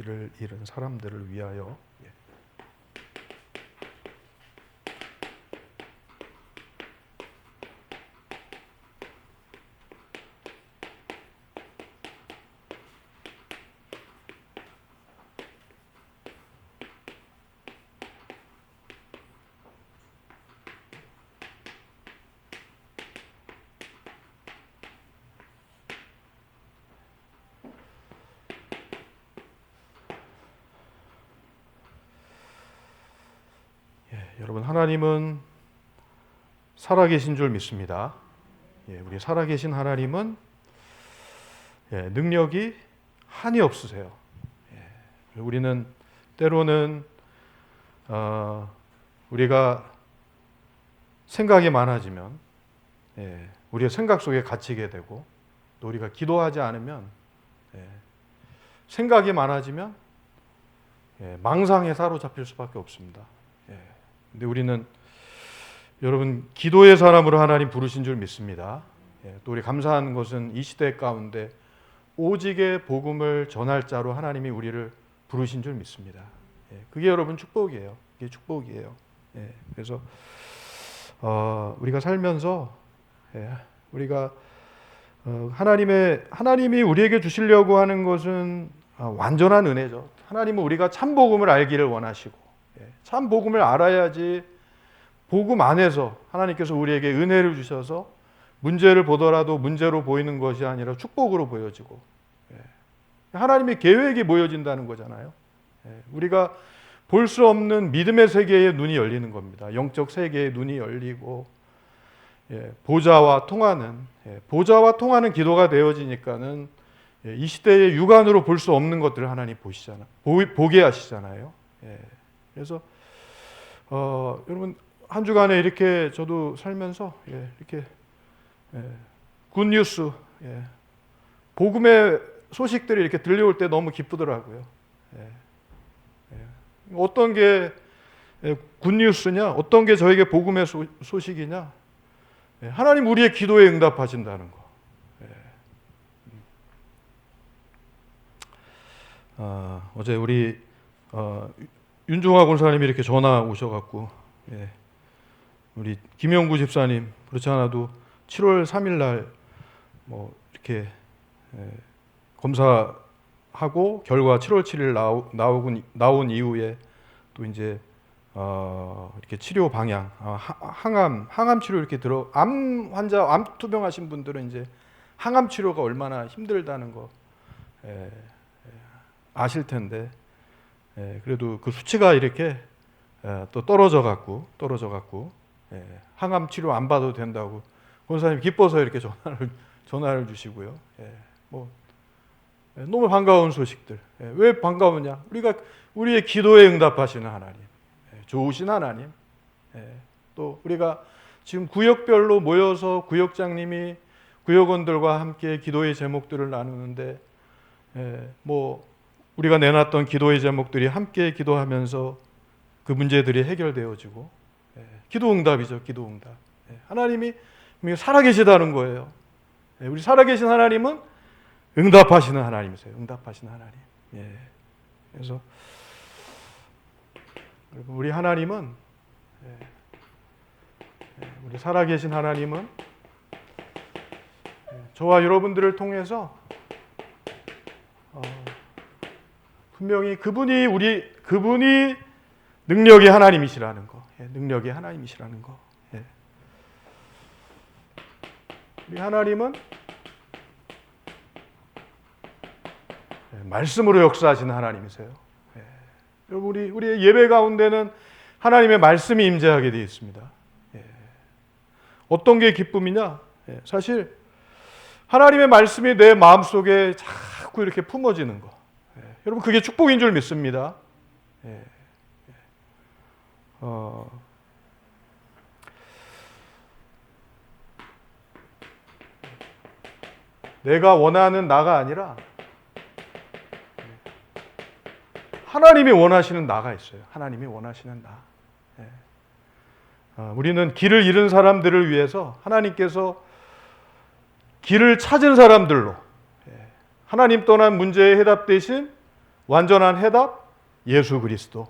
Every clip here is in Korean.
길을 잃은 사람들을 위하여. 여러분, 하나님은 살아계신 줄 믿습니다. 우리 살아계신 하나님은 능력이 한이 없으세요. 우리는 때로는 우리가 생각이 많아지면 우리의 생각 속에 갇히게 되고, 또 우리가 기도하지 않으면 생각이 많아지면 망상에 사로잡힐 수밖에 없습니다. 근데 우리는 여러분 기도의 사람으로 하나님 부르신 줄 믿습니다. 또 우리 감사한 것은 이 시대 가운데 오직의 복음을 전할 자로 하나님이 우리를 부르신 줄 믿습니다. 그게 여러분 축복이에요. 그게 축복이에요. 그래서 우리가 살면서 우리가 하나님이 우리에게 주시려고 하는 것은 완전한 은혜죠. 하나님은 우리가 참 복음을 알기를 원하시고, 참 복음을 알아야지 복음 안에서 하나님께서 우리에게 은혜를 주셔서 문제를 보더라도 문제로 보이는 것이 아니라 축복으로 보여지고, 하나님의 계획이 보여진다는 거잖아요. 우리가 볼 수 없는 믿음의 세계의 눈이 열리는 겁니다. 영적 세계의 눈이 열리고, 보좌와 통하는 기도가 되어지니까는 이 시대의 육안으로 볼 수 없는 것들을 하나님 보게 하시잖아요. 그래서 여러분 한 주간에 이렇게 저도 살면서 이렇게 굿뉴스, 복음의 소식들이 이렇게 들려올 때 너무 기쁘더라고요. 어떤 게 굿뉴스냐, 어떤 게 저에게 복음의 소식이냐, 하나님 우리의 기도에 응답하신다는 거. 어제 우리 윤종화 권사님이 이렇게 전화 오셔갖고, 우리 김영구 집사님 그렇지 않아도 7월 3일 날 뭐 이렇게 검사하고 결과 7월 7일 나온 이후에 또 이제 이렇게 치료 방향, 항암 치료 이렇게 암 환자, 암 투병하신 분들은 이제 항암 치료가 얼마나 힘들다는 거 아실 텐데, 그래도 그 수치가 이렇게 또 떨어져 갖고 항암 치료 안 받아도 된다고 권사님 기뻐서 이렇게 전화를 주시고요. 너무 반가운 소식들. 왜 반가우냐? 우리의 기도에 응답하시는 하나님, 좋으신 하나님. 또 우리가 지금 구역별로 모여서 구역장님이 구역원들과 함께 기도의 제목들을 나누는데, 우리가 내놨던 기도의 제목들이 함께 기도하면서 그 문제들이 해결되어지고, 기도 응답이죠. 기도 응답. 하나님이 살아계시다는 거예요. 우리 살아계신 하나님은 응답하시는 하나님이세요. 응답하시는 하나님. 그래서 우리 하나님은, 우리 살아계신 하나님은 저와 여러분들을 통해서 분명히 그분이 능력의 하나님이시라는 거, 능력의 하나님이시라는 거. 우리 하나님은 말씀으로 역사하시는 하나님이세요. 여러분 우리의 예배 가운데는 하나님의 말씀이 임재하게 되어 있습니다. 어떤 게 기쁨이냐? 사실 하나님의 말씀이 내 마음속에 자꾸 이렇게 품어지는 거. 여러분 그게 축복인 줄 믿습니다. 내가 원하는 나가 아니라 하나님이 원하시는 나가 있어요. 하나님이 원하시는 나. 우리는 길을 잃은 사람들을 위해서 하나님께서 길을 찾은 사람들로, 하나님 떠난 문제의 해답 대신 완전한 해답 예수 그리스도.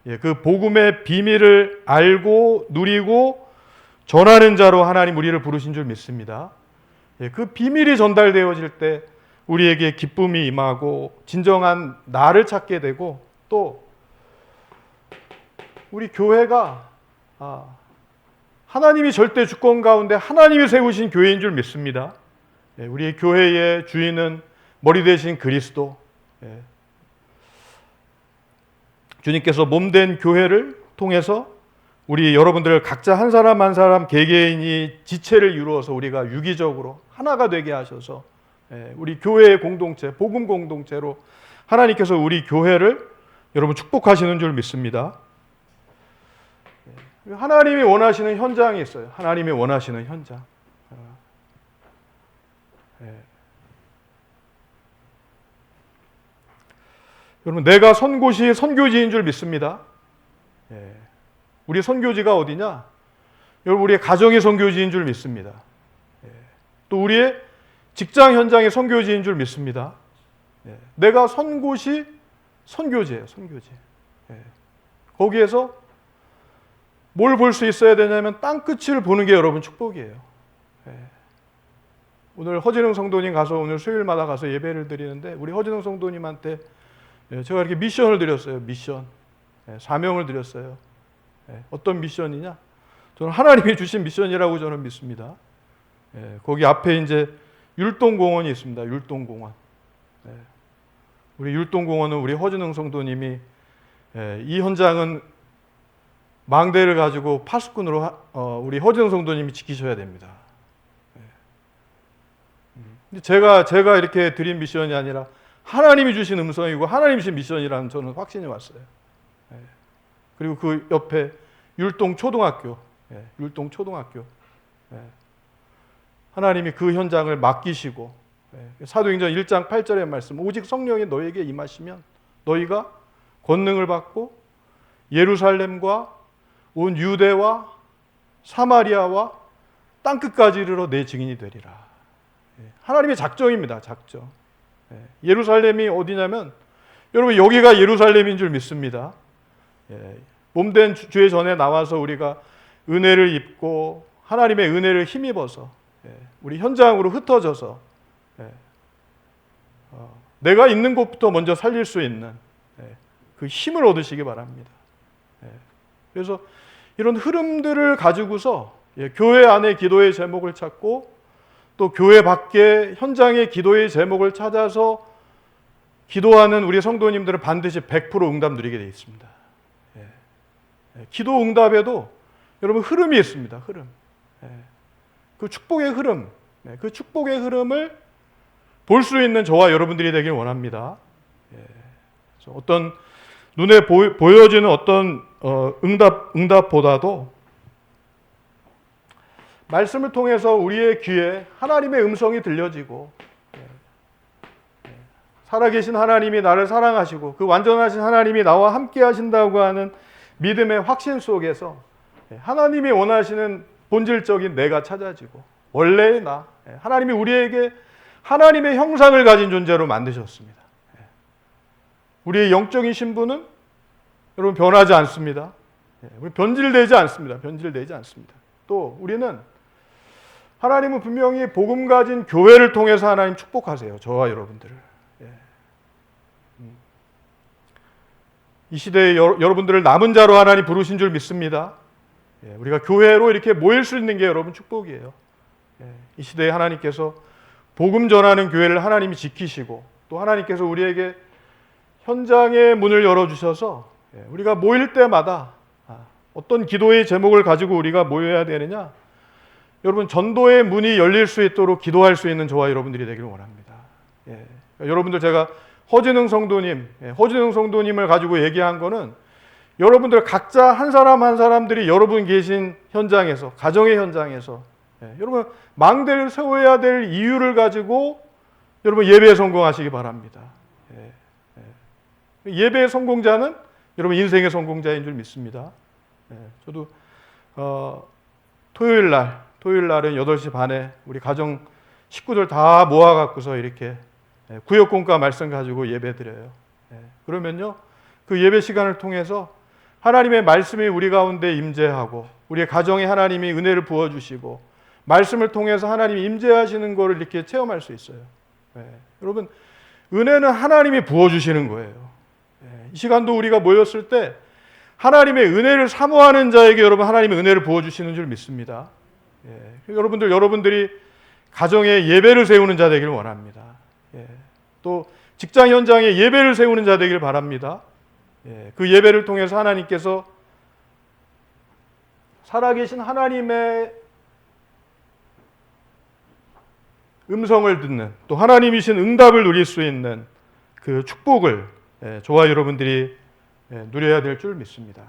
그 복음의 비밀을 알고 누리고 전하는 자로 하나님 우리를 부르신 줄 믿습니다. 그 비밀이 전달되어질 때 우리에게 기쁨이 임하고 진정한 나를 찾게 되고, 또 우리 교회가 하나님이 절대 주권 가운데 하나님이 세우신 교회인 줄 믿습니다. 우리 교회의 주인은 머리 대신 그리스도, 주님께서 몸된 교회를 통해서 우리 여러분들 각자 한 사람 한 사람 개개인이 지체를 이루어서 우리가 유기적으로 하나가 되게 하셔서 우리 교회의 공동체, 복음 공동체로 하나님께서 우리 교회를 여러분 축복하시는 줄 믿습니다. 하나님이 원하시는 현장이 있어요. 하나님이 원하시는 현장. 여러분, 내가 선 곳이 선교지인 줄 믿습니다. 우리 선교지가 어디냐? 여러분, 우리의 가정이 선교지인 줄 믿습니다. 또 우리의 직장 현장이 선교지인 줄 믿습니다. 내가 선 곳이 선교지예요. 선교지. 거기에서 뭘 볼 수 있어야 되냐면 땅끝을 보는 게 여러분 축복이에요. 오늘 허진웅 성도님 가서 오늘 수요일마다 가서 예배를 드리는데, 우리 허진웅 성도님한테 제가 이렇게 미션을 드렸어요. 미션. 사명을 드렸어요. 어떤 미션이냐? 저는 하나님이 주신 미션이라고 저는 믿습니다. 거기 앞에 이제 율동공원이 있습니다. 율동공원. 우리 율동공원은 우리 허진웅 성도님이 이 현장은 망대를 가지고 파수꾼으로 우리 허진웅 성도님이 지키셔야 됩니다. 제가 이렇게 드린 미션이 아니라 하나님이 주신 음성이고 하나님이 주신 미션이라는 저는 확신이 왔어요. 그리고 그 옆에 율동초등학교, 율동초등학교. 하나님이 그 현장을 맡기시고, 사도행전 1장 8절의 말씀, 오직 성령이 너에게 임하시면 너희가 권능을 받고 예루살렘과 온 유대와 사마리아와 땅끝까지 이르러 내 증인이 되리라. 하나님의 작정입니다. 작정. 예루살렘이 어디냐면, 여러분 여기가 예루살렘인 줄 믿습니다. 몸된 주의 전에 나와서 우리가 은혜를 입고 하나님의 은혜를 힘입어서 우리 현장으로 흩어져서 내가 있는 곳부터 먼저 살릴 수 있는 그 힘을 얻으시기 바랍니다. 그래서 이런 흐름들을 가지고서 교회 안에 기도의 제목을 찾고, 또 교회 밖에 현장의 기도의 제목을 찾아서 기도하는 우리 성도님들은 반드시 100% 응답 누리게 되어 있습니다. 기도 응답에도 여러분 흐름이 있습니다. 흐름. 그 축복의 흐름, 그 축복의 흐름을 볼 수 있는 저와 여러분들이 되길 원합니다. 어떤 눈에 보여지는 어떤 응답보다도 말씀을 통해서 우리의 귀에 하나님의 음성이 들려지고, 살아계신 하나님이 나를 사랑하시고 그 완전하신 하나님이 나와 함께 하신다고 하는 믿음의 확신 속에서 하나님이 원하시는 본질적인 내가 찾아지고, 원래의 나, 하나님이 우리에게 하나님의 형상을 가진 존재로 만드셨습니다. 우리의 영적인 신분은 여러분 변하지 않습니다. 우리 변질되지 않습니다. 변질되지 않습니다. 또 우리는, 하나님은 분명히 복음 가진 교회를 통해서 하나님 축복하세요. 저와 여러분들을. 이 시대에 여러분들을 남은 자로 하나님 부르신 줄 믿습니다. 우리가 교회로 이렇게 모일 수 있는 게 여러분 축복이에요. 이 시대에 하나님께서 복음 전하는 교회를 하나님이 지키시고, 또 하나님께서 우리에게 현장의 문을 열어주셔서 우리가 모일 때마다 어떤 기도의 제목을 가지고 우리가 모여야 되느냐? 여러분, 전도의 문이 열릴 수 있도록 기도할 수 있는 저와 여러분들이 되기를 원합니다. 여러분들, 제가 허진웅 성도님을 가지고 얘기한 거는, 여러분들 각자 한 사람 한 사람들이 여러분 계신 현장에서, 가정의 현장에서 여러분 망대를 세워야 될 이유를 가지고 여러분 예배에 성공하시기 바랍니다. 예배의 성공자는 여러분 인생의 성공자인 줄 믿습니다. 저도 토요일 날은 8시 반에 우리 가정 식구들 다 모아갖고서 이렇게 구역공과 말씀 가지고 예배 드려요. 그러면요, 그 예배 시간을 통해서 하나님의 말씀이 우리 가운데 임재하고 우리의 가정에 하나님이 은혜를 부어주시고 말씀을 통해서 하나님이 임재하시는 것을 이렇게 체험할 수 있어요. 여러분, 은혜는 하나님이 부어주시는 거예요. 이 시간도 우리가 모였을 때 하나님의 은혜를 사모하는 자에게 여러분 하나님의 은혜를 부어주시는 줄 믿습니다. 여러분들이 가정에 예배를 세우는 자 되기를 원합니다. 또 직장 현장에 예배를 세우는 자 되기를 바랍니다. 그 예배를 통해서 하나님께서 살아계신 하나님의 음성을 듣는, 또 하나님이신 응답을 누릴 수 있는 그 축복을 저와 여러분들이 누려야 될 줄 믿습니다.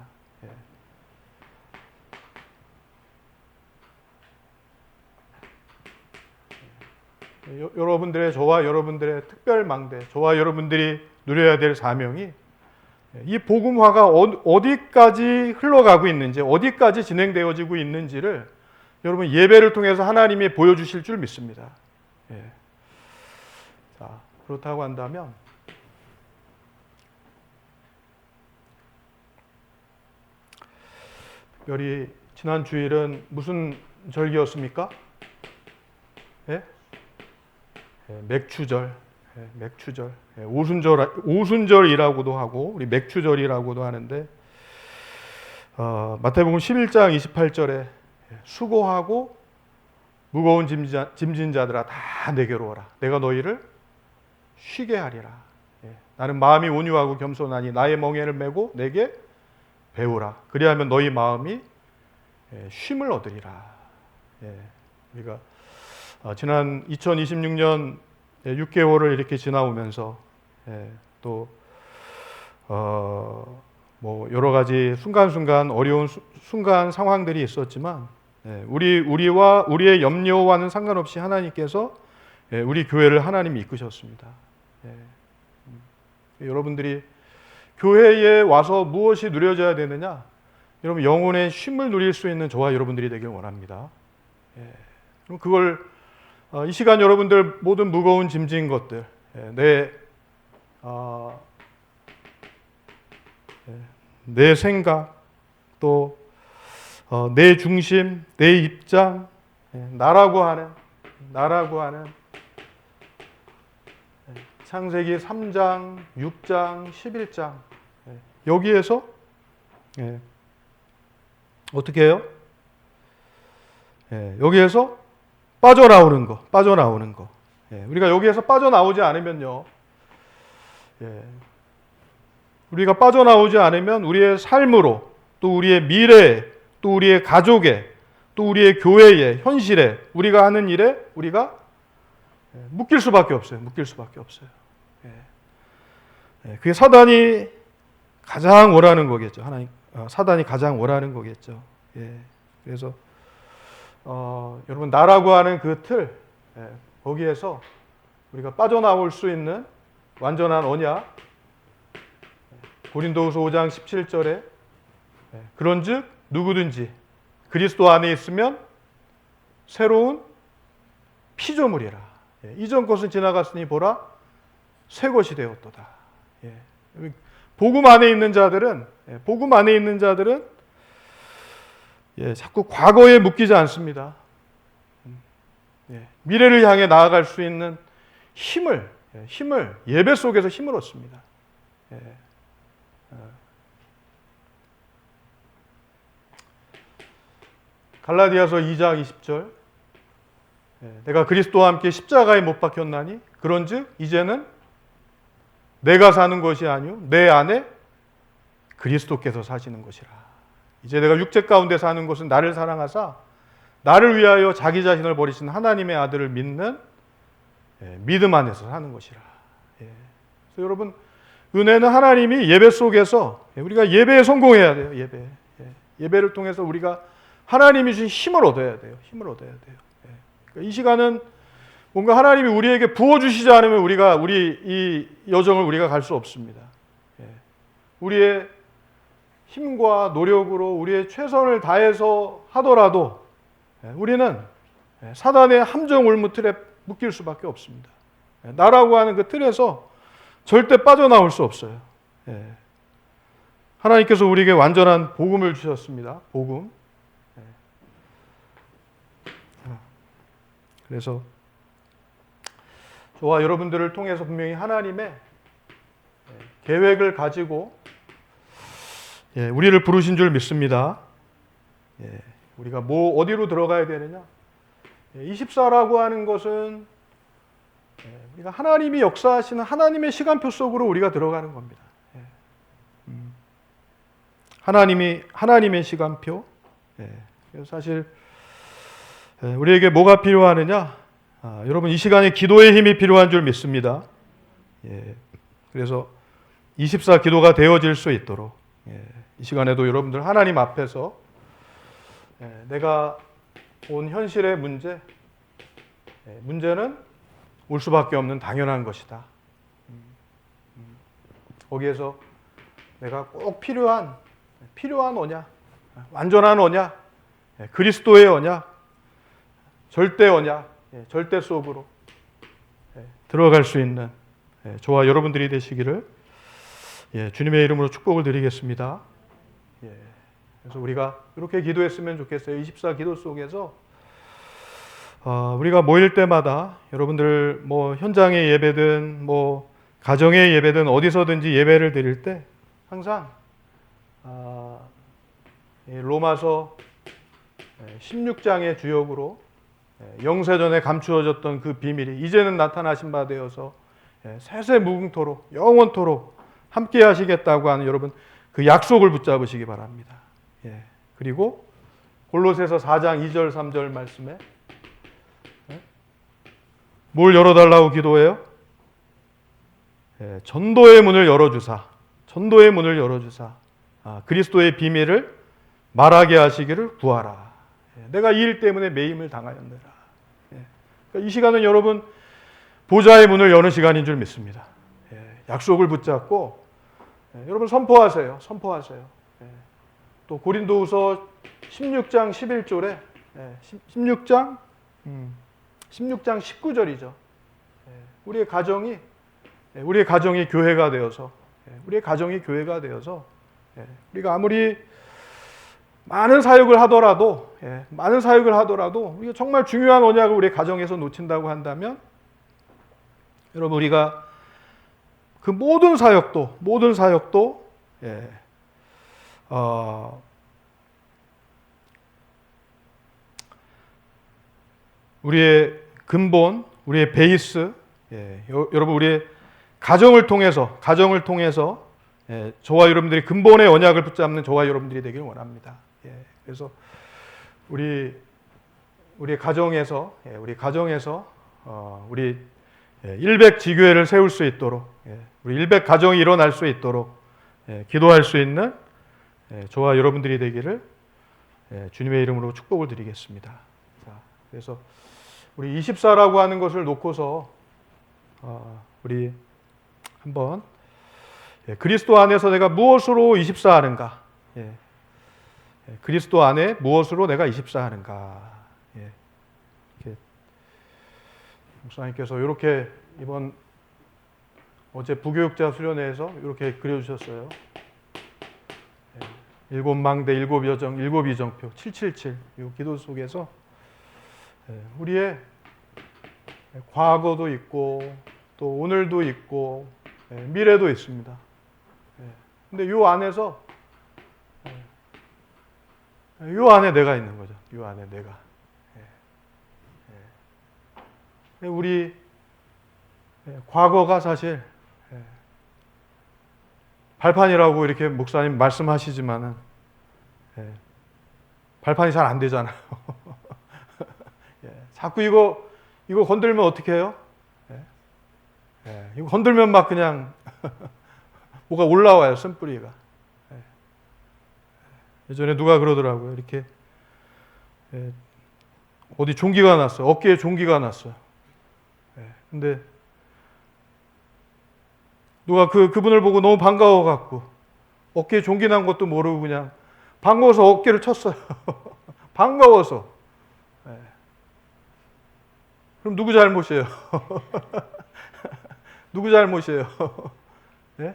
저와 여러분들의 특별 망대, 저와 여러분들이 누려야 될 사명이 이 복음화가 어디까지 흘러가고 있는지, 어디까지 진행되어지고 있는지를 여러분 예배를 통해서 하나님이 보여주실 줄 믿습니다. 자, 그렇다고 한다면 특별히 지난 주일은 무슨 절기였습니까? 맥추절, 맥추절, 오순절이라고도 하고 우리 맥추절이라고도 하는데 마태복음 11장 28절에 수고하고 무거운 짐진 자들아 다 내게로 오라. 내가 너희를 쉬게 하리라. 나는 마음이 온유하고 겸손하니 나의 멍에를 메고 내게 배우라. 그리하면 너희 마음이 쉼을 얻으리라. 우리가 지난 2026년 6개월을 이렇게 지나오면서 또 뭐 여러 가지 순간순간 어려운 순간 상황들이 있었지만 우리와 우리의 염려와는 상관없이 하나님께서 우리 교회를 하나님이 이끄셨습니다. 여러분들이 교회에 와서 무엇이 누려져야 되느냐? 여러분 영혼의 쉼을 누릴 수 있는 저와 여러분들이 되길 원합니다. 그럼 그걸 이 시간 여러분들 모든 무거운 짐진 것들, 내 생각, 또 내 중심, 내 입장, 나라고 하는 창세기 3장, 6장, 11장 여기에서 어떻게 해요? 여기에서 빠져나오는 거. 우리가 여기에서 빠져나오지 않으면요. 우리가 빠져나오지 않으면 우리의 삶으로, 또 우리의 미래에, 또 우리의 가족에, 또 우리의 교회에, 현실에, 우리가 하는 일에 우리가 묶일 수밖에 없어요. 그게 사단이 가장 원하는 거겠죠. 사단이 가장 원하는 거겠죠. 그래서 여러분 나라고 하는 그 틀, 거기에서 우리가 빠져나올 수 있는 완전한 언약, 고린도후서 5장 17절에 그런즉 누구든지 그리스도 안에 있으면 새로운 피조물이라. 이전 것은 지나갔으니 보라 새 것이 되었도다. 복음 안에 있는 자들은 자꾸 과거에 묶이지 않습니다. 미래를 향해 나아갈 수 있는 힘을 예배 속에서 힘을 얻습니다. 갈라디아서 2장 20절 내가 그리스도와 함께 십자가에 못 박혔나니 그런즉 이제는 내가 사는 것이 아니요 내 안에 그리스도께서 사시는 것이라. 이제 내가 육체 가운데 사는 것은 나를 사랑하사 나를 위하여 자기 자신을 버리신 하나님의 아들을 믿는 믿음 안에서 사는 것이라. 그래서 여러분 은혜는 하나님이 예배 속에서 우리가 예배에 성공해야 돼요. 예배를 통해서 우리가 하나님이 주신 힘을 얻어야 돼요. 이 시간은 뭔가 하나님이 우리에게 부어주시지 않으면 우리 이 여정을 우리가 갈 수 없습니다. 우리의 힘과 노력으로 우리의 최선을 다해서 하더라도 우리는 사단의 함정 올무 틀에 묶일 수밖에 없습니다. 나라고 하는 그 틀에서 절대 빠져나올 수 없어요. 예. 하나님께서 우리에게 완전한 복음을 주셨습니다. 복음. 예. 그래서 저와 여러분들을 통해서 분명히 하나님의 계획을 가지고 우리를 부르신 줄 믿습니다. 우리가 어디로 들어가야 되느냐? 24라고 하는 것은 우리가 하나님이 역사하시는 하나님의 시간표 속으로 우리가 들어가는 겁니다. 하나님의 시간표. 그래서 사실 우리에게 뭐가 필요하느냐? 여러분 이 시간에 기도의 힘이 필요한 줄 믿습니다. 그래서 24 기도가 되어질 수 있도록 이 시간에도 여러분들 하나님 앞에서 내가 온 현실의 문제는 올 수밖에 없는 당연한 것이다. 거기에서 내가 꼭 필요한 언약, 완전한 언약, 그리스도의 언약, 절대 언약, 절대 속으로 들어갈 수 있는 저와 여러분들이 되시기를 주님의 이름으로 축복을 드리겠습니다. 그래서 우리가 이렇게 기도했으면 좋겠어요. 24 기도 속에서 우리가 모일 때마다 여러분들 현장의 예배든 가정의 예배든 어디서든지 예배를 드릴 때 항상 로마서 16장의 주역으로 영세전에 감추어졌던 그 비밀이 이제는 나타나신 바 되어서 세세 무궁토록 영원토록 함께 하시겠다고 하는 여러분 그 약속을 붙잡으시기 바랍니다. 그리고 골로새서 4장 2절 3절 말씀에 뭘 열어달라고 기도해요? 전도의 문을 열어주사 그리스도의 비밀을 말하게 하시기를 구하라. 내가 이 일 때문에 매임을 당하였느라. 그러니까 이 시간은 여러분 보좌의 문을 여는 시간인 줄 믿습니다. 약속을 붙잡고 여러분 선포하세요. 또 고린도후서 16장 11절에 16장 19절이죠. 우리의 가정이 교회가 되어서 우리가 아무리 많은 사역을 하더라도 우리가 정말 중요한 언약을 우리 가정에서 놓친다고 한다면 여러분 우리가 그 모든 사역도 우리의 근본, 우리의 베이스, 여러분 우리의 가정을 통해서 저와 여러분들이 근본의 언약을 붙잡는 저와 여러분들이 되기를 원합니다. 그래서 우리 가정에서 우리 일백 지교회를 세울 수 있도록 우리 일백 가정이 일어날 수 있도록 기도할 수 있는 저와 여러분들이 되기를 주님의 이름으로 축복을 드리겠습니다. 그래서 우리 24라고 하는 것을 놓고서 우리 한번 그리스도 안에서 내가 무엇으로 24하는가? 그리스도 안에 무엇으로 내가 24하는가? 목사님께서 이렇게 어제 부교육자 수련회에서 이렇게 그려주셨어요. 7망대, 7여정, 7이정표, 777. 이 기도 속에서 우리의 과거도 있고 또 오늘도 있고 미래도 있습니다. 근데 이 안에서 이 안에 내가 있는 거죠. 이 안에 내가. 우리 과거가 사실 발판이라고 이렇게 목사님 말씀하시지만은 발판이 잘 안 되잖아요. 자꾸 이거 건들면 어떻게 해요? 이거 건들면 막 그냥 뭐가 올라와요, 쓴뿌리가. 예전에 누가 그러더라고요. 이렇게 어디 종기가 났어요. 어깨에 종기가 났어요. 근데 누가 그분을 보고 너무 반가워갖고 어깨에 종기 난 것도 모르고 그냥 반가워서 어깨를 쳤어요. 반가워서. 그럼 누구 잘못이에요? 누구 잘못이에요? 예?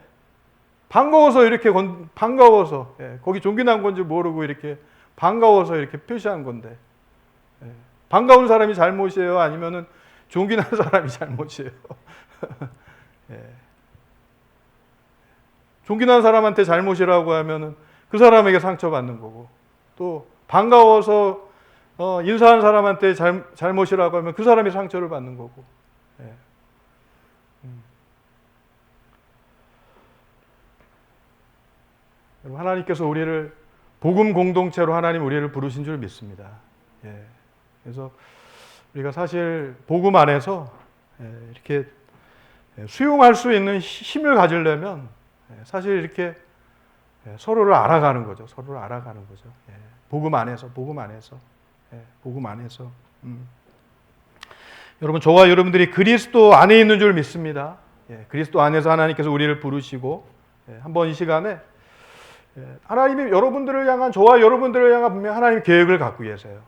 반가워서 이렇게 반가워서 거기 종기난 건지 모르고 이렇게 반가워서 이렇게 표시한 건데 반가운 사람이 잘못이에요? 아니면은 종기난 사람이 잘못이에요? 종기난 사람한테 잘못이라고 하면은 그 사람에게 상처받는 거고, 또 반가워서 인사한 사람한테 잘못이라고 하면 그 사람이 상처를 받는 거고. 하나님께서 우리를 복음 공동체로 하나님 우리를 부르신 줄 믿습니다. 그래서 우리가 사실 복음 안에서 이렇게 수용할 수 있는 힘을 가지려면 사실 이렇게 서로를 알아가는 거죠. 서로를 알아가는 거죠. 복음 안에서. 여러분, 저와 여러분들이 그리스도 안에 있는 줄 믿습니다. 그리스도 안에서 하나님께서 우리를 부르시고, 한번 이 시간에 하나님이 여러분들을 향한, 저와 여러분들을 향한 분명 하나님 계획을 갖고 계세요.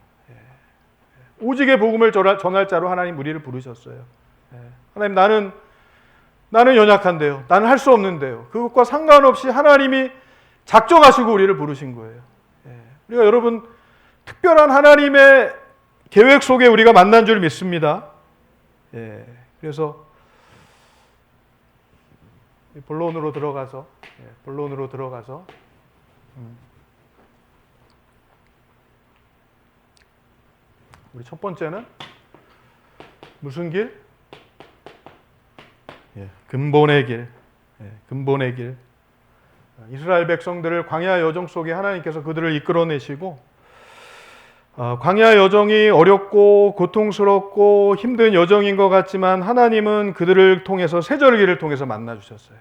오직의 복음을 전할 자로 하나님 우리를 부르셨어요. 하나님, 나는 연약한데요. 나는 할 수 없는데요. 그것과 상관없이 하나님이 작정하시고 우리를 부르신 거예요. 우리가 여러분 특별한 하나님의 계획 속에 우리가 만난 줄 믿습니다. 그래서 본론으로 들어가서 우리 첫 번째는 무슨 길? 근본의 길. 근본의 길. 이스라엘 백성들을 광야 여정 속에 하나님께서 그들을 이끌어내시고, 광야 여정이 어렵고 고통스럽고 힘든 여정인 것 같지만 하나님은 그들을 통해서 세절기를 통해서 만나 주셨어요.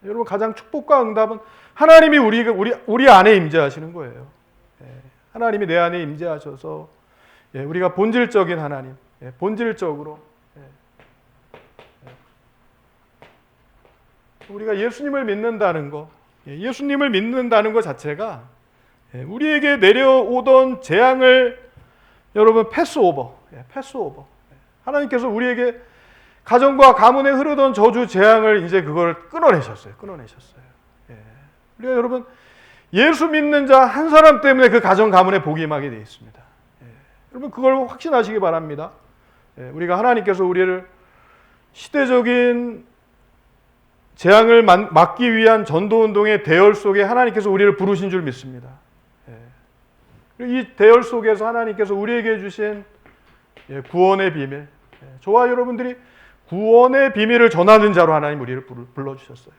여러분, 가장 축복과 응답은 하나님이 우리 안에 임재하시는 거예요. 하나님이 내 안에 임재하셔서 우리가 본질적인 하나님, 본질적으로 우리가 예수님을 믿는다는 거, 예수님을 믿는다는 것 자체가 우리에게 내려오던 재앙을 여러분 패스오버. 하나님께서 우리에게 가정과 가문에 흐르던 저주 재앙을 이제 그걸 끊어내셨어요. 우리가 여러분 예수 믿는 자 한 사람 때문에 그 가정 가문에 복이 임하게 되어 있습니다. 여러분 그걸 확신하시기 바랍니다. 우리가 하나님께서 우리를 시대적인 재앙을 막기 위한 전도운동의 대열 속에 하나님께서 우리를 부르신 줄 믿습니다. 이 대열 속에서 하나님께서 우리에게 주신 구원의 비밀, 저와 여러분들이 구원의 비밀을 전하는 자로 하나님 우리를 불러주셨어요.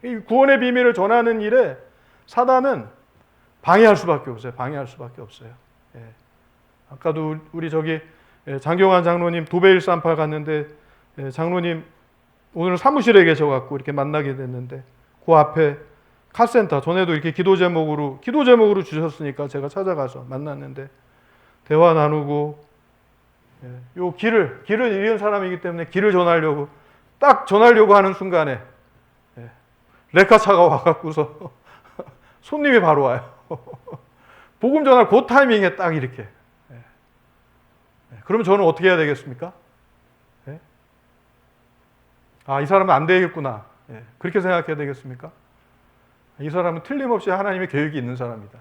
이 구원의 비밀을 전하는 일에 사단은 방해할 수밖에 없어요. 아까도 우리 저기 장경환 장로님 도배일산파 갔는데 장로님 오늘 사무실에 계셔갖고 이렇게 만나게 됐는데 그 앞에 카센터, 전에도 이렇게 기도 제목으로 주셨으니까 제가 찾아가서 만났는데 대화 나누고, 요 길을 잃은 사람이기 때문에 길을 전하려고 하는 순간에 레카차가 와갖고서 손님이 바로 와요. 복음 전할 그 타이밍에 딱 이렇게. 그러면 저는 어떻게 해야 되겠습니까? 이 사람은 안 되겠구나. 그렇게 생각해야 되겠습니까? 이 사람은 틀림없이 하나님의 계획이 있는 사람이다.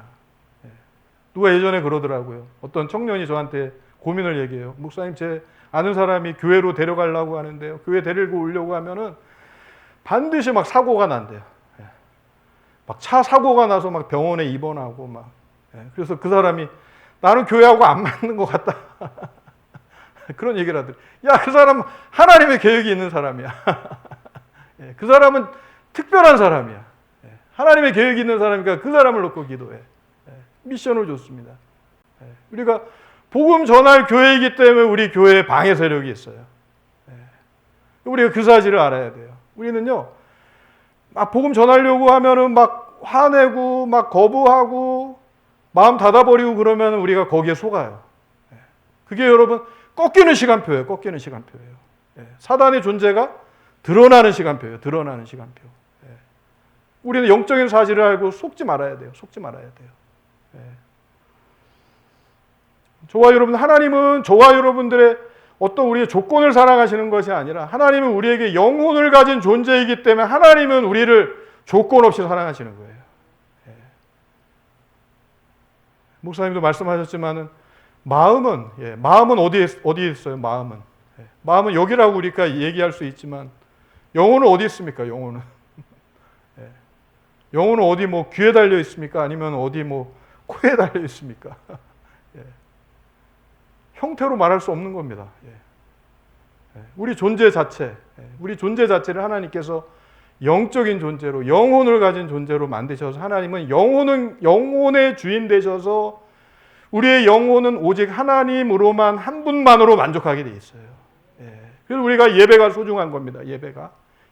누가 예전에 그러더라고요. 어떤 청년이 저한테 고민을 얘기해요. 목사님, 제 아는 사람이 교회로 데려가려고 하는데요. 교회 데리고 오려고 하면은 반드시 막 사고가 난대요. 막 차 사고가 나서 막 병원에 입원하고 막. 그래서 그 사람이 나는 교회하고 안 맞는 것 같다. 그런 얘기를 하더라고요. 야, 그 사람은 하나님의 계획이 있는 사람이야. 그 사람은 특별한 사람이야. 하나님의 계획이 있는 사람이니까 그 사람을 놓고 기도해. 미션을 줬습니다. 우리가 복음 전할 교회이기 때문에 우리 교회에 방해 세력이 있어요. 우리가 그 사실을 알아야 돼요. 우리는요, 막 복음 전하려고 하면은 막 화내고 막 거부하고 마음 닫아버리고 그러면 우리가 거기에 속아요. 그게 여러분 꺾이는 시간표예요. 사단의 존재가 드러나는 시간표예요. 우리는 영적인 사실을 알고 속지 말아야 돼요. 저와 여러분, 하나님은 저와 여러분들의 어떤 우리의 조건을 사랑하시는 것이 아니라 하나님은 우리에게 영혼을 가진 존재이기 때문에 하나님은 우리를 조건 없이 사랑하시는 거예요. 예. 목사님도 말씀하셨지만은 마음은 어디에 있어요? 마음은. 예. 마음은 여기라고 우리가 얘기할 수 있지만 영혼은 어디 있습니까? 영혼은. 예. 영혼은 어디 뭐 귀에 달려 있습니까? 아니면 어디 뭐 코에 달려 있습니까? 예. 형태로 말할 수 없는 겁니다. 예. 우리 존재 자체를 하나님께서 영적인 존재로, 영혼을 가진 존재로 만드셔서 하나님은 영혼의 주인 되셔서 우리의 영혼은 오직 하나님으로만, 한 분만으로 만족하게 돼 있어요. 예. 그래서 우리가 예배가 소중한 겁니다.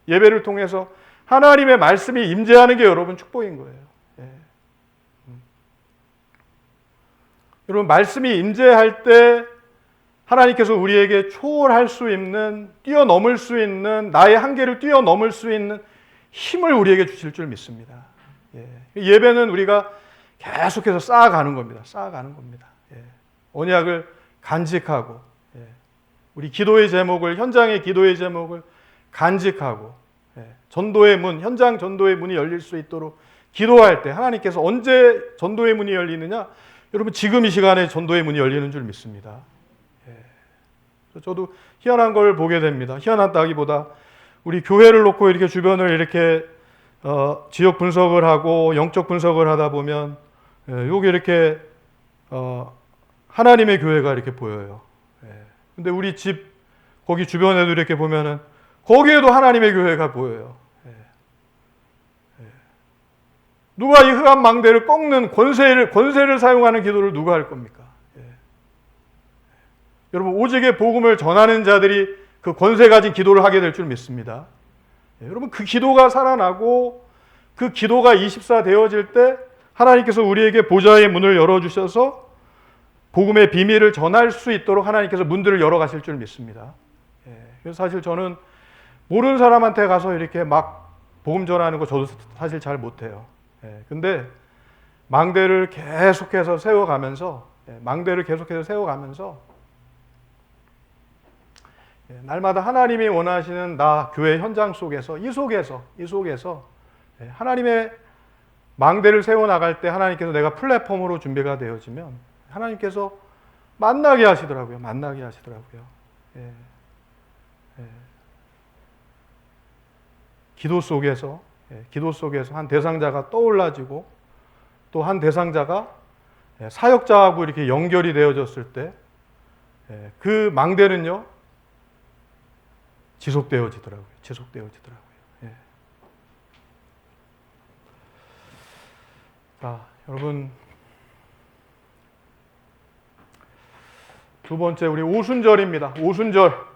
예배를 통해서 하나님의 말씀이 임재하는 게 여러분 축복인 거예요. 예. 여러분, 말씀이 임재할 때 하나님께서 우리에게 초월할 수 있는, 뛰어넘을 수 있는, 나의 한계를 뛰어넘을 수 있는 힘을 우리에게 주실 줄 믿습니다. 예. 예배는 우리가 계속해서 쌓아가는 겁니다. 예. 언약을 간직하고, 예. 우리 현장의 기도의 제목을 간직하고, 예. 현장 전도의 문이 열릴 수 있도록 기도할 때 하나님께서 언제 전도의 문이 열리느냐? 여러분, 지금 이 시간에 전도의 문이 열리는 줄 믿습니다. 저도 희한한 걸 보게 됩니다. 희한하다기보다 우리 교회를 놓고 이렇게 주변을 이렇게 지역 분석을 하고 영적 분석을 하다 보면 여기 이렇게 하나님의 교회가 이렇게 보여요. 근데 우리 집 거기 주변에도 이렇게 보면은 거기에도 하나님의 교회가 보여요. 누가 이 흑암 망대를 꺾는 권세를 사용하는 기도를 누가 할 겁니까? 여러분, 오직의 복음을 전하는 자들이 그 권세 가진 기도를 하게 될 줄 믿습니다. 여러분, 그 기도가 살아나고 그 기도가 24 되어질 때 하나님께서 우리에게 보좌의 문을 열어주셔서 복음의 비밀을 전할 수 있도록 하나님께서 문들을 열어가실 줄 믿습니다. 그래서 사실 저는 모르는 사람한테 가서 이렇게 막 복음 전하는 거 저도 사실 잘 못해요. 근데 망대를 계속해서 세워가면서 날마다 하나님이 원하시는 교회 현장 속에서 이 속에서 하나님의 망대를 세워나갈 때 하나님께서 내가 플랫폼으로 준비가 되어지면 하나님께서 만나게 하시더라고요. 기도 속에서 한 대상자가 떠올라지고 또 한 대상자가 사역자하고 이렇게 연결이 되어졌을 때 그 망대는요 지속되어지더라고요. 자, 여러분, 두 번째 우리 오순절입니다. 오순절.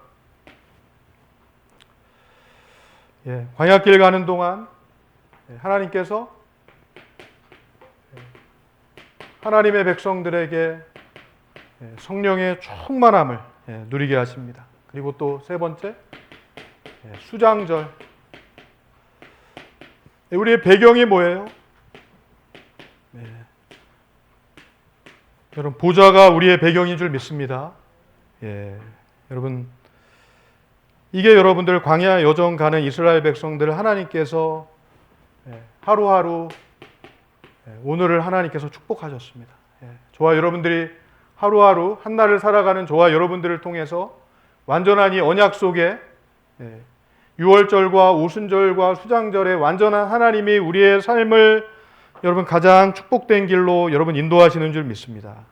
광야길 가는 동안 하나님께서 하나님의 백성들에게 성령의 충만함을 누리게 하십니다. 그리고 또 세 번째, 수장절. 우리의 배경이 뭐예요? 여러분, 보좌가 우리의 배경인 줄 믿습니다. 여러분, 이게 여러분들 광야 여정 가는 이스라엘 백성들을 하나님께서 하루하루 오늘을 하나님께서 축복하셨습니다. 저와 여러분들이 하루하루 한날을 살아가는 저와 여러분들을 통해서 완전한 이 언약 속에 유월절과 오순절과 수장절에 완전한 하나님이 우리의 삶을 여러분 가장 축복된 길로 여러분 인도하시는 줄 믿습니다.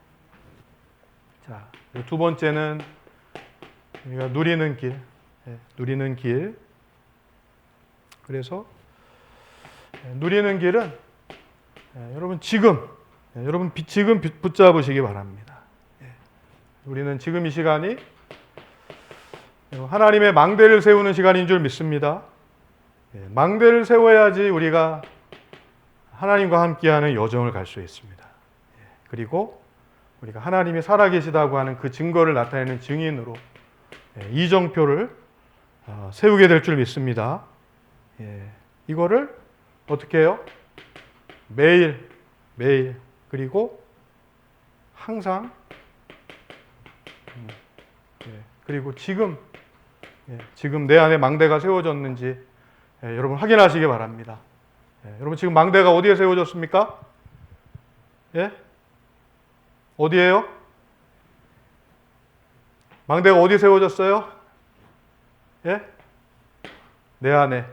자, 두 번째는 우리가 누리는 길. 그래서 누리는 길은 여러분 지금 붙잡으시기 바랍니다. 우리는 지금 이 시간이 하나님의 망대를 세우는 시간인 줄 믿습니다. 망대를 세워야지 우리가 하나님과 함께하는 여정을 갈 수 있습니다. 그리고 우리가 하나님이 살아계시다고 하는 그 증거를 나타내는 증인으로 이정표를 세우게 될 줄 믿습니다. 이거를 어떻게 해요? 매일 그리고 항상 그리고 지금 내 안에 망대가 세워졌는지 여러분 확인하시기 바랍니다. 여러분 지금 망대가 어디에 세워졌습니까? 예? 어디에요? 망대가 어디 세워졌어요? 예? 내 안에.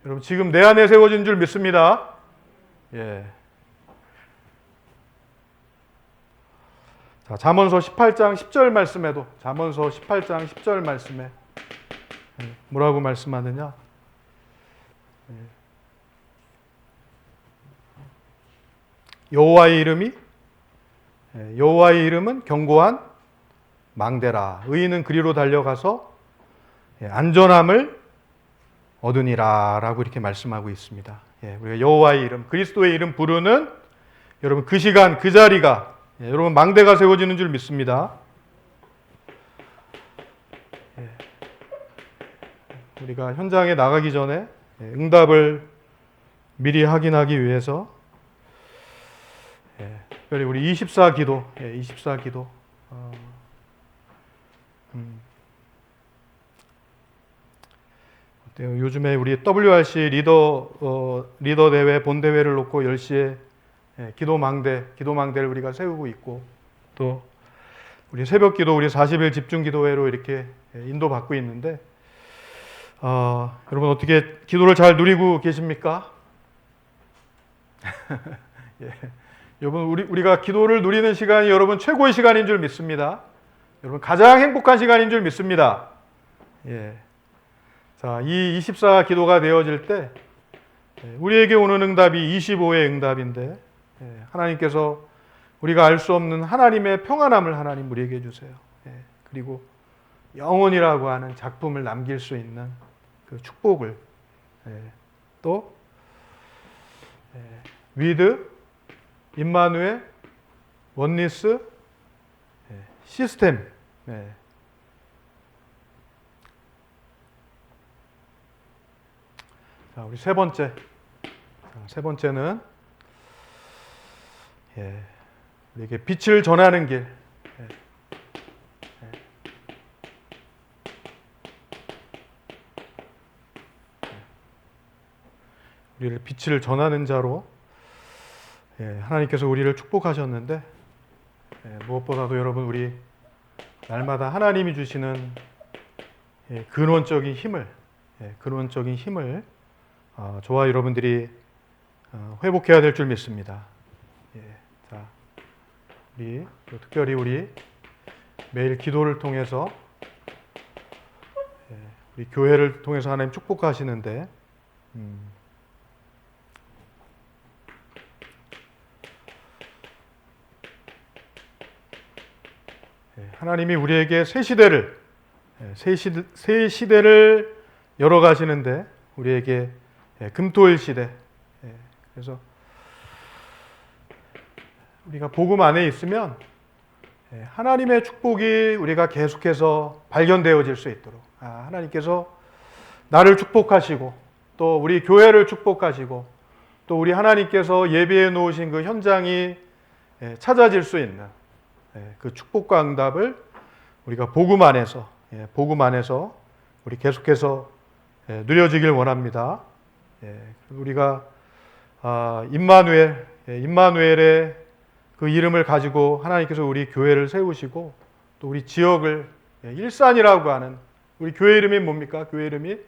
여러분 지금 내 안에 세워진 줄 믿습니다. 예. 자, 잠언서 18장 10절 말씀에도 잠언서 18장 10절 말씀에 뭐라고 말씀하느냐? 여호와의 이름은 견고한 망대라. 의인은 그리로 달려가서 안전함을 얻으니라라고 이렇게 말씀하고 있습니다. 우리가 여호와의 이름, 그리스도의 이름 부르는 여러분 그 시간 그 자리가 여러분 망대가 세워지는 줄 믿습니다. 우리가 현장에 나가기 전에 응답을 미리 확인하기 위해서 특별히 우리 24기도, 24기도 어때요? 요즘에 우리 WRC 리더 대회 본대회를 놓고 10시에 기도망대를 우리가 세우고 있고 또 우리 새벽기도 우리 40일 집중기도회로 이렇게 인도받고 있는데 여러분 어떻게 기도를 잘 누리고 계십니까? 예. 여러분 우리가 기도를 누리는 시간이 여러분 최고의 시간인 줄 믿습니다. 여러분 가장 행복한 시간인 줄 믿습니다. 예. 자, 이 24기도가 되어질 때 우리에게 오는 응답이 25의 응답인데 하나님께서 우리가 알 수 없는 하나님의 평안함을 하나님 우리에게 주세요. 그리고 영원이라고 하는 작품을 남길 수 있는 그 축복을 또 위드, 임마누엘, 원리스, 시스템 자, 우리 세 번째는 우리에게 빛을 전하는 길. 우리를 빛을 전하는 자로 하나님께서 우리를 축복하셨는데 무엇보다도 여러분 우리 날마다 하나님이 주시는 근원적인 힘을 저와 여러분들이 회복해야 될 줄 믿습니다. 자, 특별히 우리 매일 기도를 통해서 우리 교회를 통해서 하나님 축복하시는데 하나님이 우리에게 새 시대를 열어가시는데 우리에게 금토일 시대. 그래서 우리가 복음 안에 있으면 하나님의 축복이 우리가 계속해서 발견되어질 수 있도록 하나님께서 나를 축복하시고 또 우리 교회를 축복하시고 또 우리 하나님께서 예비해 놓으신 그 현장이 찾아질 수 있는 그 축복과 응답을 우리가 복음 안에서 우리 계속해서 누려지길 원합니다. 우리가 임마누엘의 그 이름을 가지고 하나님께서 우리 교회를 세우시고 또 우리 지역을 일산이라고 하는 우리 교회 이름이 뭡니까? 교회 이름이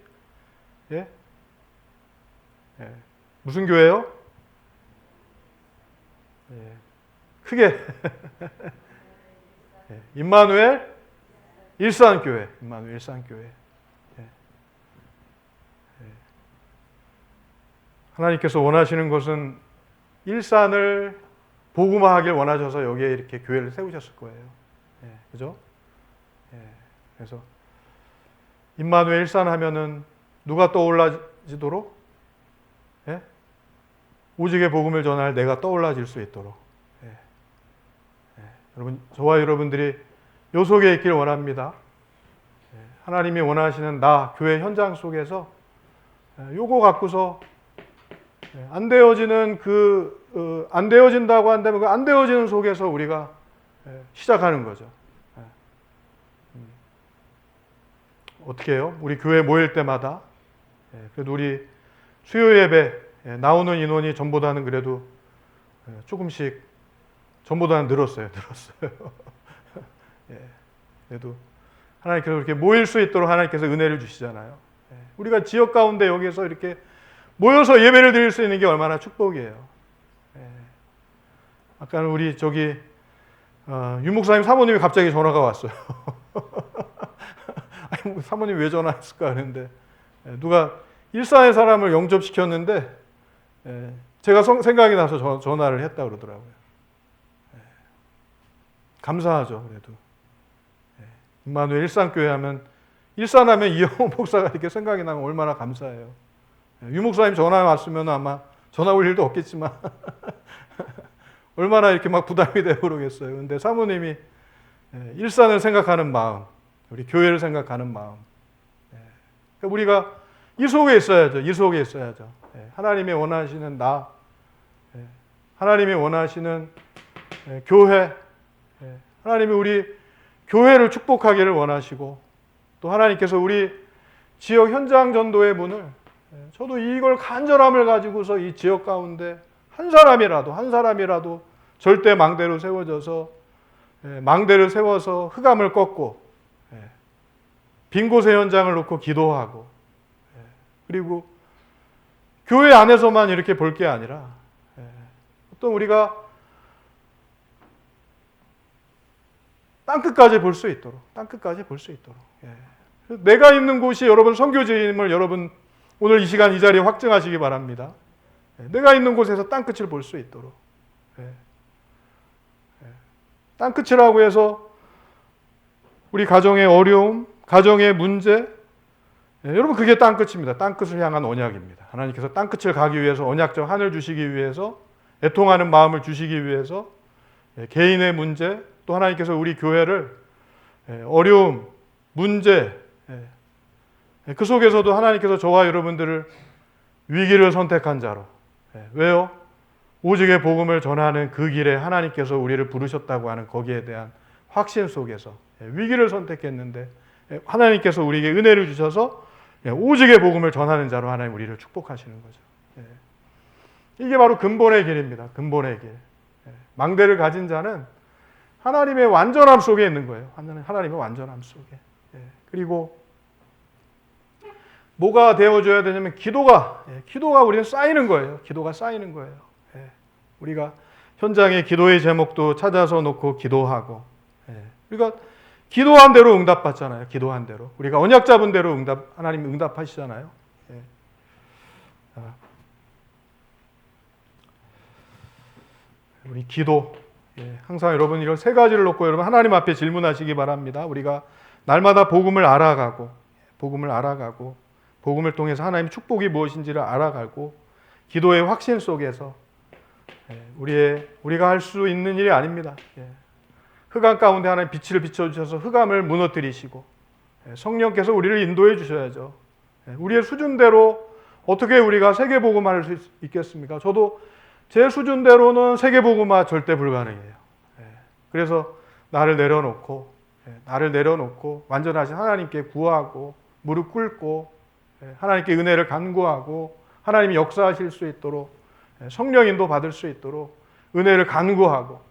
무슨 교회요? 크게 임마누엘 일산교회. 하나님께서 원하시는 것은 일산을 복음화하길 원하셔서 여기에 이렇게 교회를 세우셨을 거예요. 그죠? 그래서 임마누엘 일산 하면은 누가 떠올라지도록? 오직의 복음을 전할 내가 떠올라질 수 있도록. 여러분, 저와 여러분들이 요 속에 있길 원합니다. 하나님이 원하시는 교회 현장 속에서 요거 갖고서 안 되어지는 안 되어진다고 한다면 그 안 되어지는 속에서 우리가 시작하는 거죠. 어떻게 해요? 우리 교회 모일 때마다 그래도 우리 수요 예배 나오는 인원이 전보다는 그래도 조금씩 전보다는 늘었어요. 그래도 하나님께서 이렇게 모일 수 있도록 하나님께서 은혜를 주시잖아요. 우리가 지역 가운데 여기서 이렇게 모여서 예배를 드릴 수 있는 게 얼마나 축복이에요. 아까는 우리 저기 유목사님 사모님이 갑자기 전화가 왔어요. 아니, 사모님 왜 전화했을까 하는데 누가 일산의 사람을 영접시켰는데 제가 생각이 나서 전화를 했다 그러더라고요. 감사하죠. 그래도 임마누엘 일산교회 하면 일산하면 이영호 목사가 이렇게 생각이 나면 얼마나 감사해요. 유목사님 전화 왔으면 아마 전화 올 일도 없겠지만 얼마나 이렇게 막 부담이 되고 그러겠어요. 근데 사모님이 일산을 생각하는 마음, 우리 교회를 생각하는 마음. 그러니까 우리가 이 속에 있어야죠. 이 속에 있어야죠. 하나님이 원하시는 나, 하나님이 원하시는 교회, 하나님이 우리 교회를 축복하기를 원하시고 또 하나님께서 우리 지역 현장 전도의 문을 저도 이걸 간절함을 가지고서 이 지역 가운데 한 사람이라도 절대 망대로 세워져서 망대를 세워서 흑암을 꺾고 빈 곳의 현장을 놓고 기도하고 그리고 교회 안에서만 이렇게 볼 게 아니라 어떤 우리가 땅끝까지 볼 수 있도록 내가 있는 곳이 여러분 선교지임을 여러분 오늘 이 시간 이 자리에 확증하시기 바랍니다. 내가 있는 곳에서 땅끝을 볼 수 있도록 땅끝이라고 해서 우리 가정의 어려움, 가정의 문제 여러분 그게 땅끝입니다. 땅끝을 향한 언약입니다. 하나님께서 땅끝을 가기 위해서 언약적 하늘 주시기 위해서 애통하는 마음을 주시기 위해서 개인의 문제 또 하나님께서 우리 교회를 어려움, 문제 그 속에서도 하나님께서 저와 여러분들을 위기를 선택한 자로 왜요? 오직의 복음을 전하는 그 길에 하나님께서 우리를 부르셨다고 하는 거기에 대한 확신 속에서 위기를 선택했는데 하나님께서 우리에게 은혜를 주셔서 오직의 복음을 전하는 자로 하나님 우리를 축복하시는 거죠. 이게 바로 근본의 길입니다. 근본의 길. 망대를 가진 자는 하나님의 완전함 속에 있는 거예요. 하나님의 완전함 속에. 그리고 뭐가 되어줘야 되냐면 기도가 우리는 쌓이는 거예요. 기도가 쌓이는 거예요. 우리가 현장에 기도의 제목도 찾아서 놓고 기도하고 우리가 기도한 대로 응답받잖아요. 기도한 대로. 우리가 언약 잡은 대로 하나님 응답하시잖아요. 우리 기도 항상 여러분 이런 세 가지를 놓고 여러분 하나님 앞에 질문하시기 바랍니다. 우리가 날마다 복음을 알아가고 복음을 통해서 하나님의 축복이 무엇인지를 알아가고 기도의 확신 속에서 우리가 할 수 있는 일이 아닙니다. 흑암 가운데 하나님 빛을 비춰주셔서 흑암을 무너뜨리시고 성령께서 우리를 인도해 주셔야죠. 우리의 수준대로 어떻게 우리가 세계복음화할 수 있겠습니까? 저도 제 수준대로는 세계복음화 절대 불가능해요. 그래서 나를 내려놓고 완전하신 하나님께 구하고 무릎 꿇고 하나님께 은혜를 간구하고 하나님이 역사하실 수 있도록 성령 인도 받을 수 있도록 은혜를 간구하고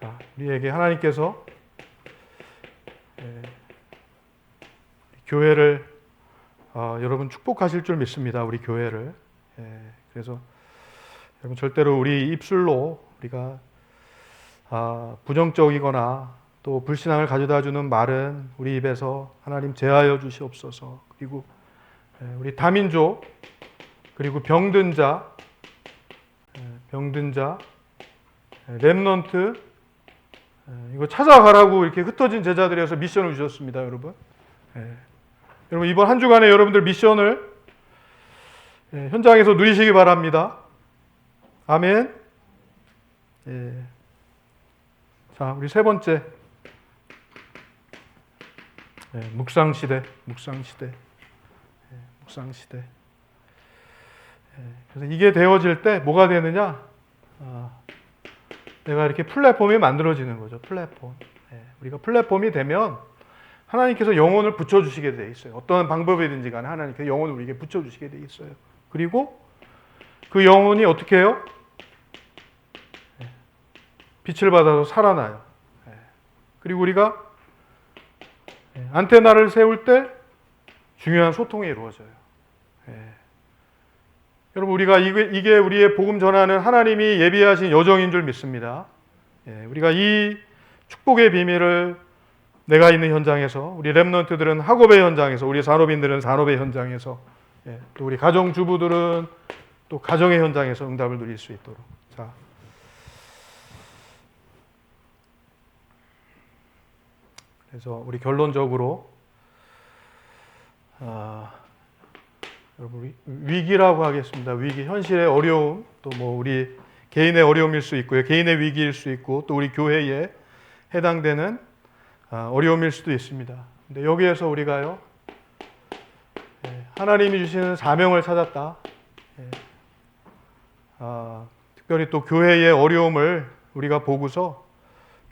자, 우리에게 하나님께서 교회를 여러분 축복하실 줄 믿습니다. 우리 교회를. 그래서 여러분 절대로 우리 입술로 우리가 부정적이거나 또 불신앙을 가져다 주는 말은 우리 입에서 하나님 제하여 주시옵소서. 그리고 우리 다민족 그리고 병든 자 렘넌트 이거 찾아가라고 이렇게 흩어진 제자들에서 미션을 주셨습니다, 여러분. 여러분 이번 한 주간에 여러분들 미션을 현장에서 누리시기 바랍니다. 아멘. 자, 우리 세 번째 묵상 시대. 그래서 이게 되어질 때 뭐가 되느냐? 내가 이렇게 플랫폼이 만들어지는 거죠. 플랫폼. 우리가 플랫폼이 되면 하나님께서 영혼을 붙여주시게 돼 있어요. 어떤 방법이든지 간에 하나님께서 영혼을 우리에게 붙여주시게 돼 있어요. 그리고 그 영혼이 어떻게 해요? 빛을 받아서 살아나요. 그리고 우리가 안테나를 세울 때 중요한 소통이 이루어져요. 여러분, 우리가 이게 우리의 복음 전하는 하나님이 예비하신 여정인 줄 믿습니다. 우리가 이 축복의 비밀을 내가 있는 현장에서, 우리 렘넌트들은 학업의 현장에서, 우리 산업인들은 산업의 현장에서, 또 우리 가정주부들은 또 가정의 현장에서 응답을 누릴 수 있도록. 자, 그래서 우리 결론적으로 여러분, 위기라고 하겠습니다. 위기, 현실의 어려움, 또 뭐 우리 개인의 어려움일 수 있고요, 개인의 위기일 수 있고, 또 우리 교회에 해당되는 어려움일 수도 있습니다. 근데 여기에서 우리가요, 하나님이 주시는 사명을 찾았다. 특별히 또 교회의 어려움을 우리가 보고서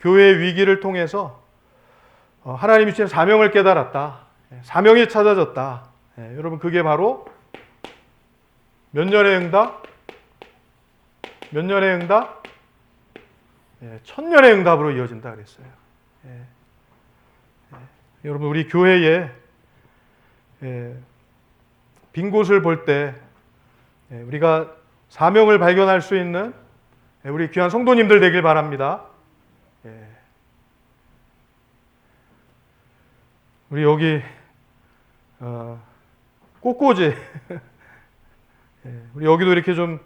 교회의 위기를 통해서 하나님이 주신 사명을 깨달았다. 사명이 찾아졌다. 여러분, 그게 바로 몇 년의 응답? 몇 년의 응답? 1000년의 응답으로 이어진다 그랬어요. 여러분, 우리 교회에 빈 곳을 볼 때 우리가 사명을 발견할 수 있는 우리 귀한 성도님들 되길 바랍니다. 우리 여기 꽃꽂이 우리 여기도 이렇게 좀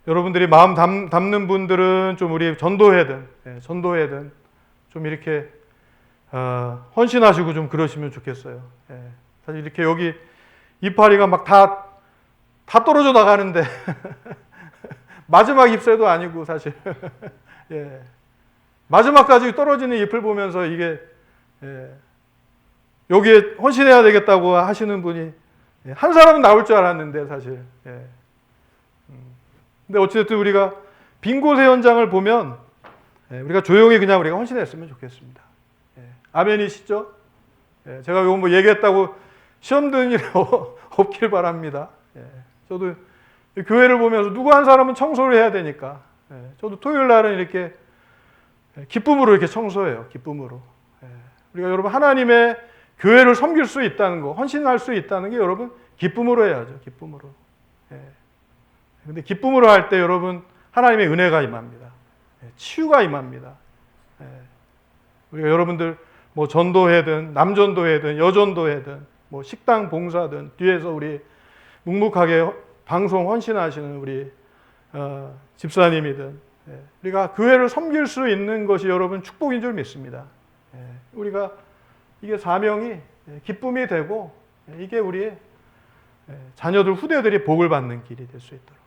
여러분들이 마음 담는 분들은 좀 우리 전도회든 좀 이렇게 헌신하시고 좀 그러시면 좋겠어요. 사실 이렇게 여기 이파리가 막 다 떨어져 나가는데 마지막 잎새도 아니고 사실 마지막까지 떨어지는 잎을 보면서 이게 여기에 헌신해야 되겠다고 하시는 분이 한 사람은 나올 줄 알았는데 사실. 근데 어찌됐든 우리가 빈 곳의 현장을 보면 우리가 조용히 그냥 우리가 헌신했으면 좋겠습니다. 아멘이시죠? 제가 이거 뭐 얘기했다고 시험 드는 일 없길 바랍니다. 저도 교회를 보면서 누구 한 사람은 청소를 해야 되니까 저도 토요일 날은 이렇게 기쁨으로 이렇게 청소해요. 기쁨으로. 우리가 여러분 하나님의 교회를 섬길 수 있다는 거, 헌신할 수 있다는 게 여러분 기쁨으로 해야죠. 기쁨으로. 근데 기쁨으로 할 때 여러분 하나님의 은혜가 임합니다. 치유가 임합니다. 우리가 여러분들 뭐 전도회든 남전도회든 여전도회든 뭐 식당 봉사든 뒤에서 우리 묵묵하게 방송 헌신하시는 우리 집사님이든 우리가 교회를 섬길 수 있는 것이 여러분 축복인 줄 믿습니다. 우리가 이게 사명이 기쁨이 되고 이게 우리의 자녀들 후대들이 복을 받는 길이 될 수 있도록.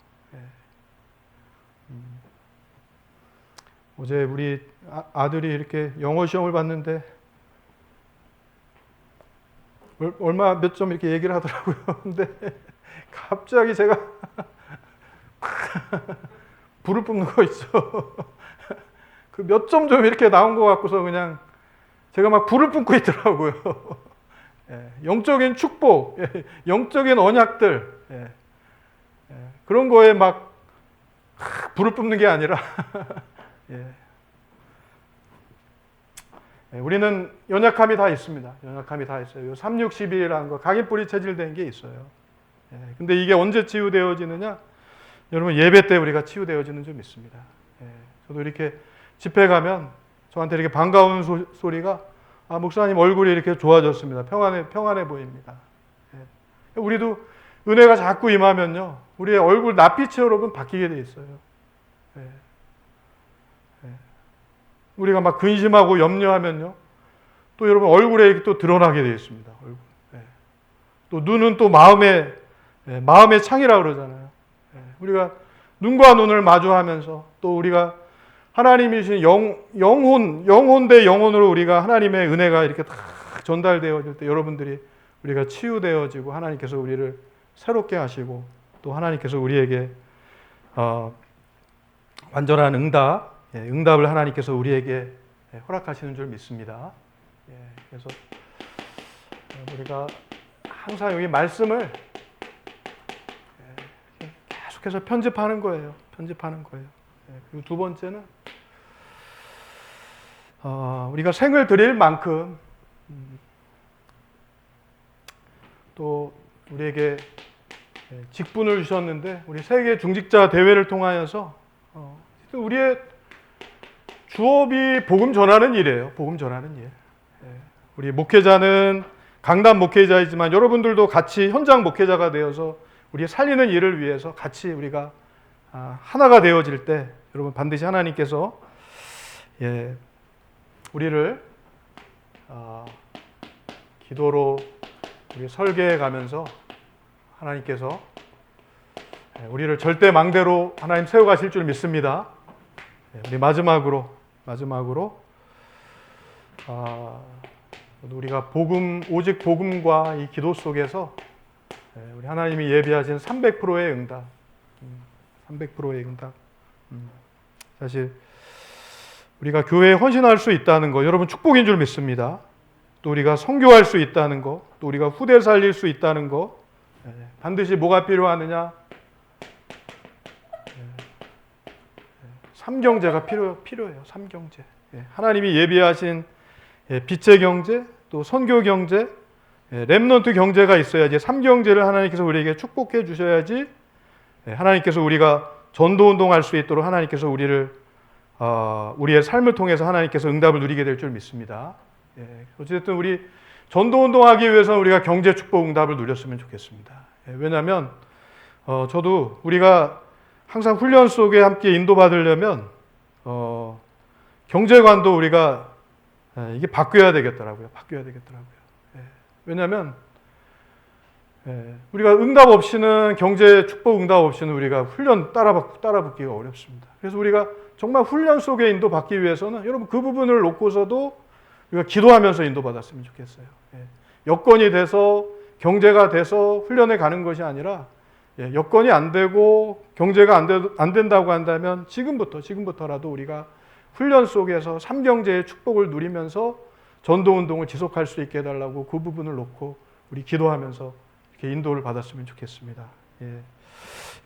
어제 우리 아들이 이렇게 영어 시험을 봤는데 얼마 몇 점 이렇게 얘기를 하더라고요. 근데 갑자기 제가 불을 뿜는 거 있죠. 그 몇 점 좀 이렇게 나온 것 같고서 그냥 제가 막 불을 뿜고 있더라고요. 영적인 축복, 영적인 언약들 그런 거에 막 불을 뿜는 게 아니라 우리는 연약함이 다 있습니다. 연약함이 다 있어요. 361이라는 거, 각인뿌리 체질된 게 있어요. 근데 이게 언제 치유되어지느냐? 여러분 예배 때 우리가 치유되어지는 줄 믿습니다. 저도 이렇게 집회 가면 저한테 이렇게 반가운 소리가 목사님 얼굴이 이렇게 좋아졌습니다. 평안해 보입니다. 우리도 은혜가 자꾸 임하면요, 우리의 얼굴 낯빛이 여러분 바뀌게 돼 있어요. 우리가 막 근심하고 염려하면요, 또 여러분 얼굴에 이렇게 또 드러나게 되어 있습니다. 얼굴. 또 눈은 또 마음의 창이라고 그러잖아요. 우리가 눈과 눈을 마주하면서 또 우리가 하나님이 주신 영혼 대 영혼으로 우리가 하나님의 은혜가 이렇게 다 전달되어질 때 여러분들이 우리가 치유되어지고 하나님께서 우리를 새롭게 하시고 또 하나님께서 우리에게 완전한 응답, 응답을 하나님께서 우리에게 허락하시는 줄 믿습니다. 그래서 우리가 항상 여기 말씀을 계속해서 편집하는 거예요. 그리고 두 번째는 우리가 생을 드릴 만큼 또 우리에게 직분을 주셨는데, 우리 세계 중직자 대회를 통하여서 우리의 주업이 복음 전하는 일이에요. 복음 전하는 일. 우리 목회자는 강단 목회자이지만 여러분들도 같이 현장 목회자가 되어서 우리 살리는 일을 위해서 같이 우리가 하나가 되어질 때, 여러분 반드시 하나님께서 우리를 기도로 우리 설계해 가면서 하나님께서 우리를 절대 망대로 하나님 세워가실 줄 믿습니다. 우리 마지막으로 우리가 오직 복음과 이 기도 속에서 우리 하나님이 예비하신 300%의 응답, 300%의 응답. 사실 우리가 교회에 헌신할 수 있다는 거, 여러분 축복인 줄 믿습니다. 또 우리가 선교할 수 있다는 거, 또 우리가 후대 살릴 수 있다는 거, 반드시 뭐가 필요하느냐? 삼경제가 필요해요. 삼경제. 하나님이 예비하신 빛의 경제, 또 선교 경제, 렘넌트 경제가 있어야지, 삼경제를 하나님께서 우리에게 축복해 주셔야지 하나님께서 우리가 전도 운동할 수 있도록 하나님께서 우리의 삶을 통해서 하나님께서 응답을 누리게 될 줄 믿습니다. 어쨌든 우리 전도 운동하기 위해서는 우리가 경제 축복 응답을 누렸으면 좋겠습니다. 왜냐하면 저도 우리가 항상 훈련 속에 함께 인도받으려면 경제관도 우리가 이게 바뀌어야 되겠더라고요. 왜냐하면 우리가 응답 없이는, 경제 축복 응답 없이는 우리가 훈련 따라붙기가 어렵습니다. 그래서 우리가 정말 훈련 속에 인도받기 위해서는 여러분 그 부분을 놓고서도 우리가 기도하면서 인도받았으면 좋겠어요. 여건이 돼서, 경제가 돼서 훈련에 가는 것이 아니라, 여건이 안 되고 경제가 안 된다고 한다면 지금부터라도 우리가 훈련 속에서 삼경제의 축복을 누리면서 전도 운동을 지속할 수 있게 해달라고 그 부분을 놓고 우리 기도하면서 이렇게 인도를 받았으면 좋겠습니다.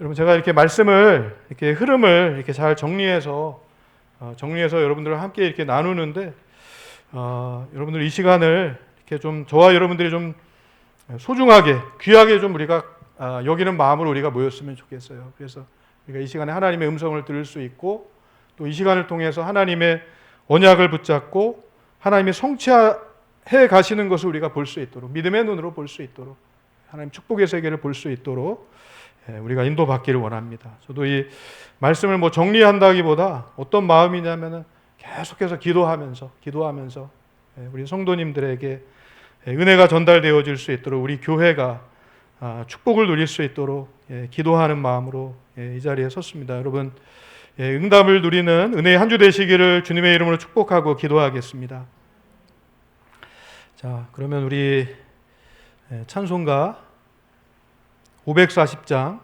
여러분 제가 이렇게 말씀을, 이렇게 흐름을 이렇게 잘 정리해서 여러분들과 함께 이렇게 나누는데, 여러분들 이 시간을 이렇게 좀 저와 여러분들이 좀 소중하게, 귀하게 좀 우리가 여기는 마음으로 우리가 모였으면 좋겠어요. 그래서 우리가 이 시간에 하나님의 음성을 들을 수 있고, 또 이 시간을 통해서 하나님의 언약을 붙잡고 하나님이 성취해 가시는 것을 우리가 볼 수 있도록, 믿음의 눈으로 볼 수 있도록, 하나님 축복의 세계를 볼 수 있도록 우리가 인도받기를 원합니다. 저도 이 말씀을 정리한다기보다 어떤 마음이냐면은 계속해서 기도하면서 우리 성도님들에게 은혜가 전달되어질 수 있도록, 우리 교회가 축복을 누릴 수 있도록 기도하는 마음으로 이 자리에 섰습니다. 여러분 응답을 누리는 은혜의 한 주 되시기를 주님의 이름으로 축복하고 기도하겠습니다. 자, 그러면 우리 찬송가 540장